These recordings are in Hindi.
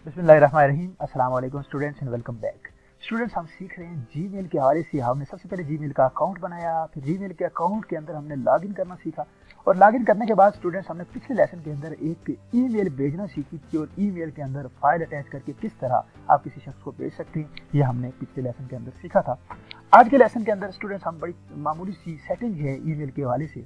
बिस्मिल्लाहिर्रहमानिर्रहीम। अस्सलाम वालेकुम students and welcome back. Students, हम सीख रहे हैं जीमेल के हवाले से। हमने सबसे पहले जीमेल का अकाउंट बनाया, फिर जीमेल के अकाउंट के अंदर हमने लॉगिन करना सीखा और लॉगिन करने के बाद स्टूडेंट्स हमने पिछले लेसन के अंदर एक ईमेल भेजना सीखी थी और ईमेल के अंदर फाइल अटैच करके किस तरह आप किसी शख्स को भेज सकते हैं, ये हमने पिछले लेसन के अंदर सीखा था। आज के लेसन के अंदर स्टूडेंट्स हम बड़ी मामूली सी सेटिंग है ईमेल के हवाले से,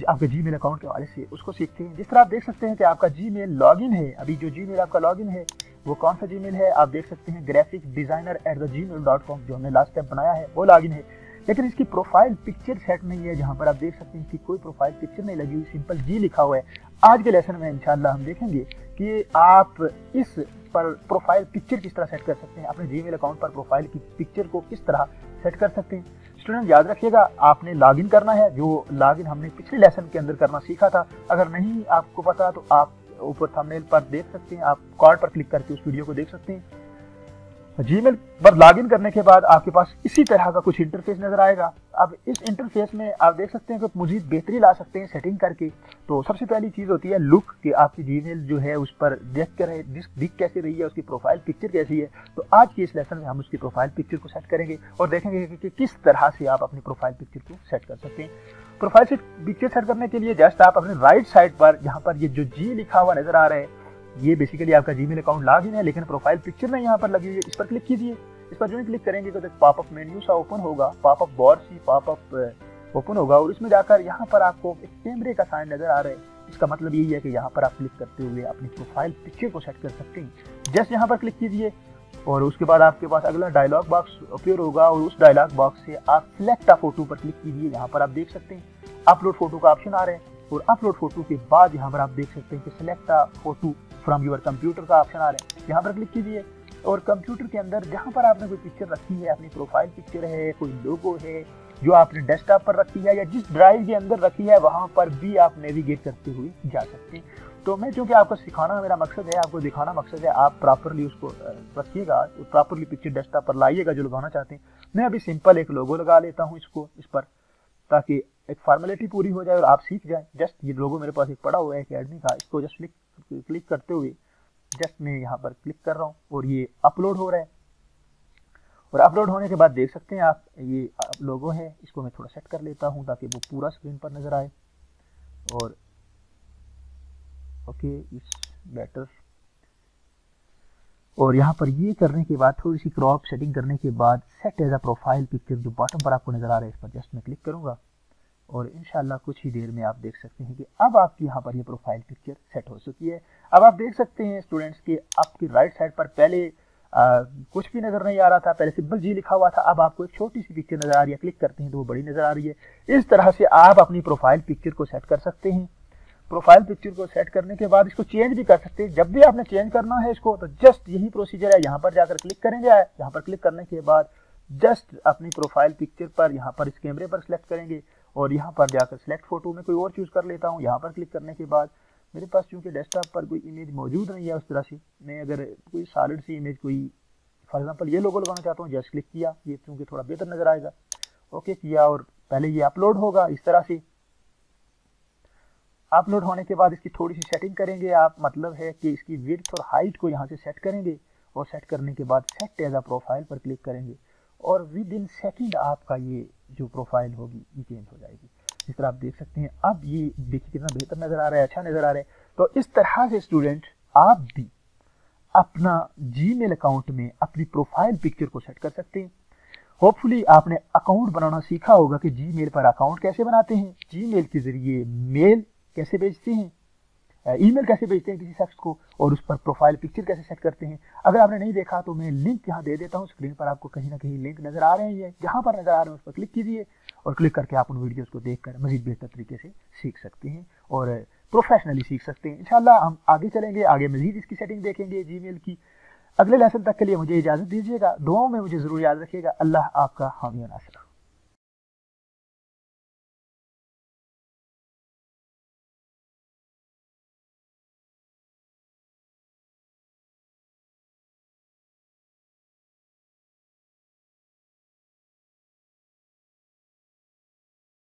आपके जीमेल अकाउंट के हवाले से, उसको सीखते हैं। जिस तरह आप देख सकते हैं कि आपका जीमेल लॉगिन है। अभी जो जीमेल आपका लॉगिन है वो कौन सा जीमेल है आप देख सकते हैं, graphicdesigner@gmail.com, जो हमने लास्ट टाइम बनाया है वो लॉगिन है। लेकिन इसकी प्रोफाइल पिक्चर सेट नहीं है, जहां पर आप देख सकते हैं कि कोई प्रोफाइल पिक्चर नहीं लगी हुई, सिंपल जी लिखा हुआ है। आज के लेसन में इंशाल्लाह हम देखेंगे कि आप इस पर प्रोफाइल पिक्चर किस तरह सेट कर सकते हैं, अपने जीमेल अकाउंट पर प्रोफाइल की पिक्चर को किस तरह सेट कर सकते हैं। स्टूडेंट याद रखिएगा, आपने लॉगिन करना है, जो लॉगिन हमने पिछले लेसन के अंदर करना सीखा था। अगर नहीं आपको पता तो आप ऊपर थंबनेल पर देख सकते हैं, आप कार्ड पर क्लिक करके उस वीडियो को देख सकते हैं। जीमेल पर लॉगिन करने के बाद आपके पास इसी तरह का कुछ इंटरफेस नजर आएगा। अब इस इंटरफेस में आप देख सकते हैं कि मजीद बेहतरी ला सकते हैं सेटिंग करके। तो सबसे पहली चीज होती है लुक, कि आपकी जीमेल जो है उस पर दिख कैसे रही है, उसकी प्रोफाइल पिक्चर कैसी है। तो आज के इस लेसन में हम उसकी प्रोफाइल पिक्चर को सेट करेंगे और देखेंगे कि किस तरह से आप अपनी प्रोफाइल पिक्चर को सेट कर सकते हैं। प्रोफाइल पिक्चर सेट करने के लिए जस्ट आप अपने राइट साइड पर, जहाँ पर ये जो जी लिखा हुआ नजर आ रहा है, ये बेसिकली आपका जीमेल अकाउंट लॉगिन है, लेकिन प्रोफाइल पिक्चर में यहाँ पर लगी हुई है। इस पर क्लिक कीजिए। इस पर जो क्लिक करेंगे तो पॉपअप मेन्यू सा ओपन होगा, पॉपअप बार सी पॉपअप ओपन होगा और इसमें जाकर यहाँ पर आपको एक कैमरे का साइन नजर आ रहा है। इसका मतलब यही है कि यहाँ पर आप क्लिक करते हुए अपनी प्रोफाइल पिक्चर को सेट कर सकते हैं। जस्ट यहाँ पर क्लिक कीजिए और उसके बाद आपके पास अगला डायलॉग बॉक्स अपीयर होगा और उस डायलॉग बॉक्स से आप सिलेक्ट अ फोटो पर क्लिक कीजिए। यहाँ पर आप देख सकते हैं अपलोड फोटो का ऑप्शन आ रहा है और अपलोड फोटो के बाद यहाँ पर आप देख सकते हैं कि select a photo from your computer का ऑप्शन आ रहा है। यहाँ पर क्लिक कीजिए और कंप्यूटर के अंदर जहाँ पर आपने कोई पिक्चर रखी है, अपनी प्रोफाइल पिक्चर है, कोई लोगो है जो आपने डेस्कटॉप पर रखी है या जिस ड्राइव के अंदर रखी है, वहाँ पर भी आप नेविगेट करते हुए जा सकते हैं। तो मैं चूंकि आपको सिखाना मेरा मकसद है, आपको दिखाना मकसद है, आप प्रॉपरली उसको रखिएगा, प्रॉपरली पिक्चर डेस्कटॉप पर लाइएगा जो लगाना चाहते हैं। मैं अभी सिंपल एक लोगो लगा लेता हूँ इस पर, ताकि एक फॉर्मेलिटी पूरी हो जाए और आप सीख जाए। जस्ट ये लोगो मेरे पास एक पड़ा हुआ है एकेडमी का, इसको जस्ट क्लिक करते हुए जस्ट मैं यहाँ पर क्लिक कर रहा हूँ और ये अपलोड हो रहा है। और अपलोड होने के बाद देख सकते हैं आप, ये लोगो है, इसको मैं थोड़ा सेट कर लेता हूँ ताकि वो पूरा स्क्रीन पर नजर आए। और ओके, इट्स बेटर। और यहाँ पर ये करने के बाद थोड़ी सी क्रॉप सेटिंग करने के बाद set as a profile picture जो बॉटम पर आपको नजर आ रहा है, इस पर जस्ट मैं क्लिक करूंगा और इंशाल्लाह कुछ ही देर में आप देख सकते हैं कि अब आपकी यहाँ पर ये प्रोफाइल पिक्चर सेट हो चुकी है। अब आप देख सकते हैं स्टूडेंट्स के आपकी राइट साइड पर पहले कुछ भी नजर नहीं आ रहा था, पहले सिंपल जी लिखा हुआ था, अब आपको एक छोटी सी पिक्चर नजर आ रही है। क्लिक करते हैं तो वो बड़ी नजर आ रही है। इस तरह से आप अपनी प्रोफाइल पिक्चर को सेट कर सकते हैं। प्रोफाइल पिक्चर को सेट करने के बाद इसको चेंज भी कर सकते हैं। जब भी आपने चेंज करना है इसको तो जस्ट यही प्रोसीजर है, यहाँ पर जाकर क्लिक करेंगे। यहाँ पर क्लिक करने के बाद जस्ट अपनी प्रोफाइल पिक्चर पर यहाँ पर इस कैमरे पर सिलेक्ट करेंगे और यहाँ पर जाकर सिलेक्ट फोटो में कोई और चूज कर लेता हूँ। यहाँ पर क्लिक करने के बाद मेरे पास चूंकि डेस्कटॉप पर कोई इमेज मौजूद नहीं है उस तरह से, मैं अगर कोई सॉलिड सी इमेज, कोई फॉर एग्जांपल ये लोगो लगाना चाहता हूँ, जस्ट क्लिक किया, ये चूंकि थोड़ा बेहतर नजर आएगा, ओके किया और पहले ये अपलोड होगा। इस तरह से अपलोड होने के बाद इसकी थोड़ी सी सेटिंग करेंगे आप, मतलब है कि इसकी विड्थ और हाइट को यहाँ से सेट करेंगे और सेट करने के बाद सेट एज अ प्रोफाइल पर क्लिक करेंगे और विद इन सेकेंड आपका ये जो प्रोफाइल होगी ये चेंज हो जाएगी। इस तरह आप देख सकते हैं। अब ये देखिए कितना बेहतर नजर आ रहा है, अच्छा नजर आ रहा है। तो इस तरह से स्टूडेंट आप भी अपना जीमेल अकाउंट में अपनी प्रोफाइल पिक्चर को सेट कर सकते हैं। होपफुली आपने अकाउंट बनाना सीखा होगा कि जीमेल पर अकाउंट कैसे बनाते हैं, जीमेल के जरिए मेल कैसे भेजते हैं, ईमेल कैसे भेजते हैं किसी शख्स को, और उस पर प्रोफाइल पिक्चर कैसे सेट करते हैं। अगर आपने नहीं देखा तो मैं लिंक यहाँ दे देता हूँ स्क्रीन पर, आपको कहीं ना कहीं लिंक नजर आ रहे हैं, जहाँ पर नजर आ रहे हैं उस पर क्लिक कीजिए और क्लिक करके आप उन वीडियोस को देखकर मजीद बेहतर तरीके से सीख सकते हैं और प्रोफेशनली सीख सकते हैं। इंशाल्लाह हम आगे चलेंगे, आगे मजीद इसकी सेटिंग देखेंगे जीमेल की। अगले लेसन तक के लिए मुझे इजाजत दीजिएगा। दुआओं में मुझे जरूर याद रखिएगा। अल्लाह आपका हामी और नासिर।